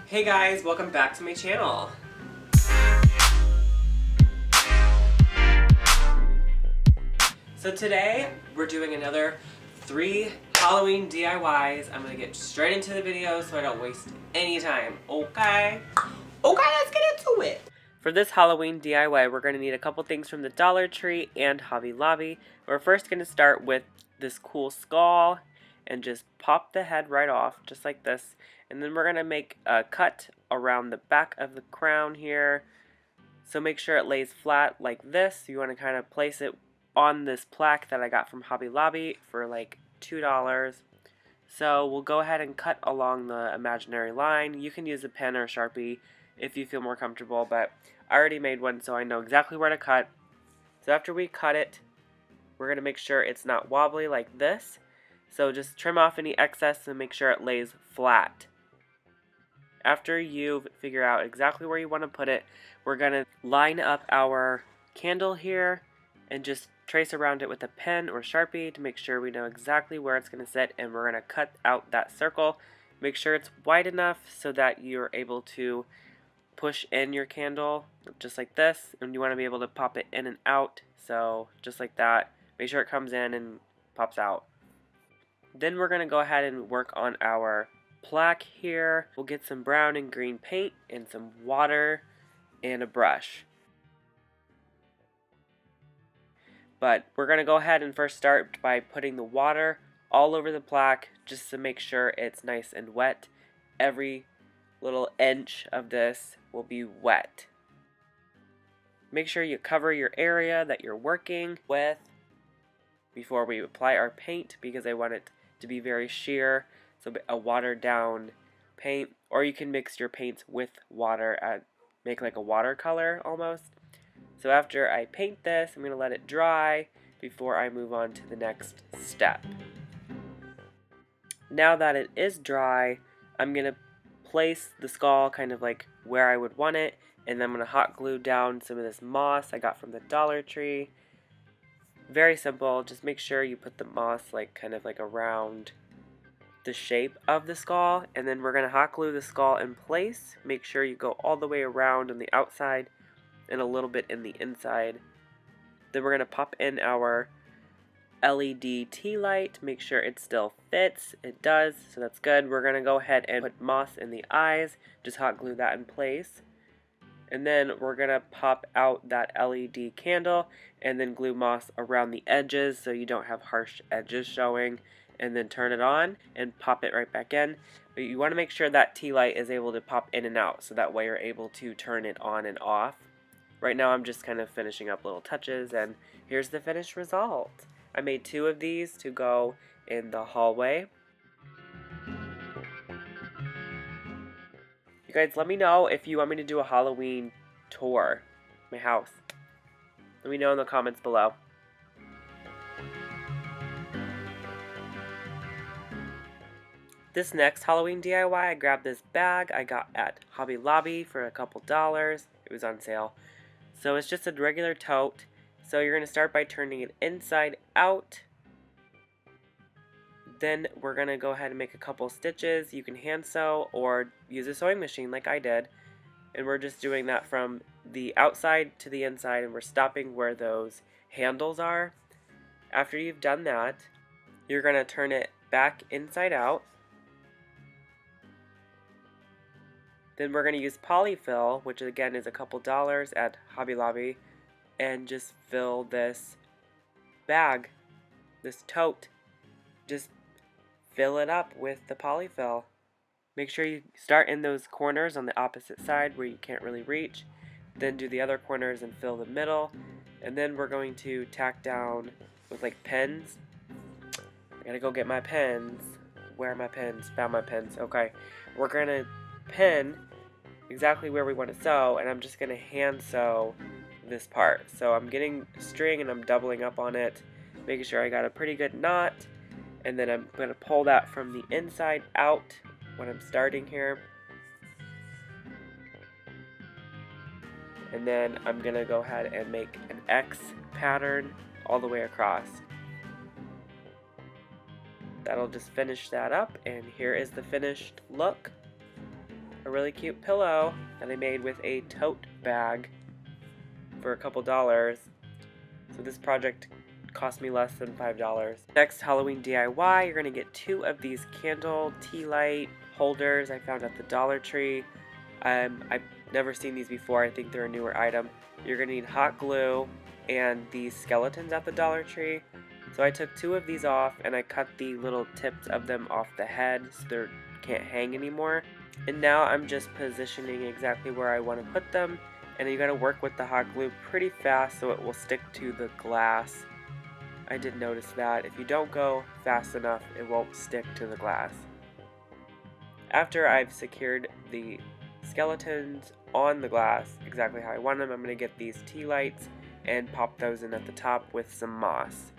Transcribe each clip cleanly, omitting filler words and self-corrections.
Hey guys, welcome back to my channel. So today we're doing another 3 Halloween DIYs. I'm gonna get straight into the video so I don't waste any time. Okay, let's get into it. For this Halloween DIY, we're gonna need a couple things from the Dollar Tree and Hobby Lobby. We're first gonna start with this cool skull and just pop the head right off, just like this. And then we're going to make a cut around the back of the crown here. So make sure it lays flat like this. You want to kind of place it on this plaque that I got from Hobby Lobby for like $2. So we'll go ahead and cut along the imaginary line. You can use a pen or a Sharpie if you feel more comfortable, but I already made one so I know exactly where to cut. So after we cut it, we're going to make sure it's not wobbly like this. So just trim off any excess and make sure it lays flat. After you figure out exactly where you want to put it, we're going to line up our candle here and just trace around it with a pen or Sharpie to make sure we know exactly where it's going to sit, and we're going to cut out that circle. Make sure it's wide enough so that you're able to push in your candle just like this, and you want to be able to pop it in and out, so just like that. Make sure it comes in and pops out. Then we're going to go ahead and work on our plaque here. We'll get some brown and green paint and some water and a brush. But we're going to go ahead and first start by putting the water all over the plaque just to make sure it's nice and wet. Every little inch of this will be wet. Make sure you cover your area that you're working with before we apply our paint, because I want it to be very sheer. So a watered down paint, or you can mix your paints with water and make like a watercolor almost. So after I paint this, I'm going to let it dry before I move on to the next step. Now that it is dry, I'm going to place the skull kind of like where I would want it, and then I'm going to hot glue down some of this moss I got from the Dollar Tree. Very simple, just make sure you put the moss like kind of like around the shape of the skull, and then we're going to hot glue the skull in place. Make sure you go all the way around on the outside and a little bit in the inside. Then we're going to pop in our LED tea light. Make sure it still fits. It does, so that's good. We're going to go ahead and put moss in the eyes. Just hot glue that in place. And then we're going to pop out that LED candle and then glue moss around the edges so you don't have harsh edges showing. And then turn it on and pop it right back in. But you want to make sure that tea light is able to pop in and out, so that way you're able to turn it on and off. Right now I'm just kind of finishing up little touches, and here's the finished result. I made 2 of these to go in the hallway. You guys, let me know if you want me to do a Halloween tour of my house. Let me know in the comments below. This next Halloween DIY, I grabbed this bag I got at Hobby Lobby for a couple dollars. It was on sale. So it's just a regular tote. So you're going to start by turning it inside out. Then we're going to go ahead and make a couple stitches. You can hand sew or use a sewing machine like I did. And we're just doing that from the outside to the inside, and we're stopping where those handles are. After you've done that, you're going to turn it back inside out. Then we're going to use polyfill, which again is a couple dollars at Hobby Lobby, and just fill this bag, this tote. Just fill it up with the polyfill. Make sure you start in those corners on the opposite side where you can't really reach. Then do the other corners and fill the middle. And then we're going to tack down with like pens. I gotta go get my pens. Where are my pens? Found my pens. Okay. We're gonna pin exactly where we want to sew, and I'm just going to hand sew this part. So I'm getting string and I'm doubling up on it, making sure I got a pretty good knot, and then I'm going to pull that from the inside out when I'm starting here. And then I'm going to go ahead and make an X pattern all the way across. That'll just finish that up, and here is the finished look. A really cute pillow that I made with a tote bag for a couple dollars. So this project cost me less than $5. Next Halloween DIY, you're going to get 2 of these candle tea light holders I found at the Dollar Tree. I've never seen these before. I think they're a newer item. You're going to need hot glue and these skeletons at the Dollar Tree. So I took 2 of these off and I cut the little tips of them off the head so they can't hang anymore. And now I'm just positioning exactly where I want to put them. And you got to work with the hot glue pretty fast so it will stick to the glass. I did notice that if you don't go fast enough, it won't stick to the glass. After I've secured the skeletons on the glass exactly how I want them, I'm going to get these tea lights and pop those in at the top with some moss.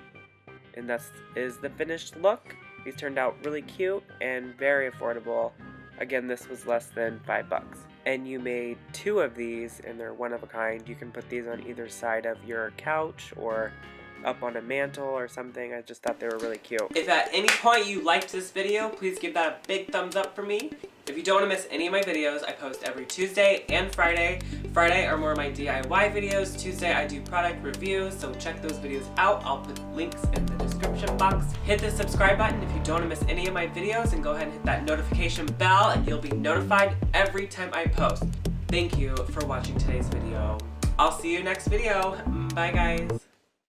And that is the finished look. These turned out really cute and very affordable. Again, this was less than $5. And you made 2 of these, and they're one of a kind. You can put these on either side of your couch or up on a mantle or something. I just thought they were really cute. If at any point you liked this video, please give that a big thumbs up for me. If you don't want to miss any of my videos, I post every Tuesday and Friday. Friday are more of my DIY videos. Tuesday I do product reviews, so check those videos out. I'll put links in the description box. Hit the subscribe button if you don't want to miss any of my videos, and go ahead and hit that notification bell and you'll be notified every time I post. Thank you for watching today's video. I'll see you next video. Bye guys.